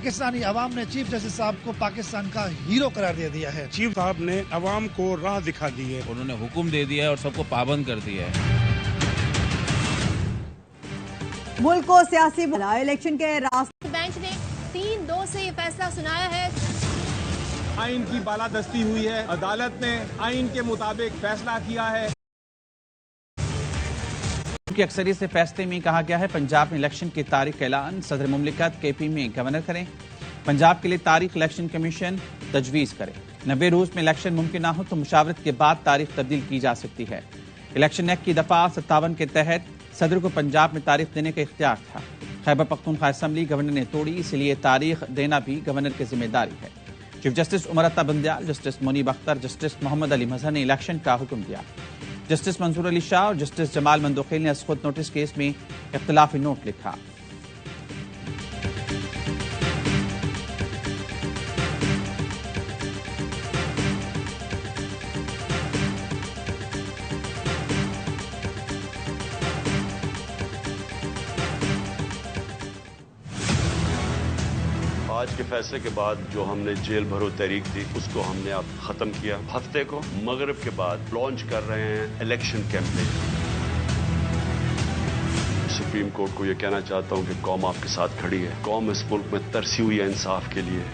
पाकिस्तानी अवाम ने chief justice साहब को पाकिस्तान का हीरो करार दे दिया है। चीफ साहब ने अवाम को राह दिखा दी है। उन्होंने हुक्म दे दिया है और सबको पाबंद कर दिया है। मुल्क को सियासी इलेक्शन के रास्ते बेंच ने 3-2 से ये फैसला सुनाया है। आइन की बालादस्ती हुई है। अदालत ने आइन के मुताबिक फैसला किया है। की अक्सरियत से फैसले में कहा गया है पंजाब में इलेक्शन की तारीख का ऐलान सदर मुमलिकत KP में गवर्नर करें। पंजाब के लिए तारीख इलेक्शन कमीशन तजवीज करे। 90 रोज में इलेक्शन मुमकिन ना हो तो मुशावरत के बाद तारीख तब्दील की जा सकती है। इलेक्शन एक्ट की दफा 57 के तहत सदर को पंजाब में तारीख देने का इख्तियार था। खैबर पख्तूनख्वा असम्बली गवर्नर ने तोड़ी, इसलिए तारीख देना भी गवर्नर की जिम्मेदारी है। Chief justice Umar Ata Bandial, justice Munib Akhtar, justice Mohammad Ali मजहर ने इलेक्शन का हुक्म दिया। जस्टिस मंसूर अली शाह और जस्टिस जमाल मंदोखेल ने खुद नोटिस केस में इख्तिलाफी नोट लिखा। आज के फैसले के बाद जो हमने जेल भरो तहरीक थी उसको हमने अब खत्म किया। हफ्ते को मगरिब के बाद लॉन्च कर रहे हैं इलेक्शन कैंपेन। सुप्रीम कोर्ट को यह कहना चाहता हूं कि कौम आपके साथ खड़ी है। कौम इस मुल्क में तरसी हुई है इंसाफ के लिए।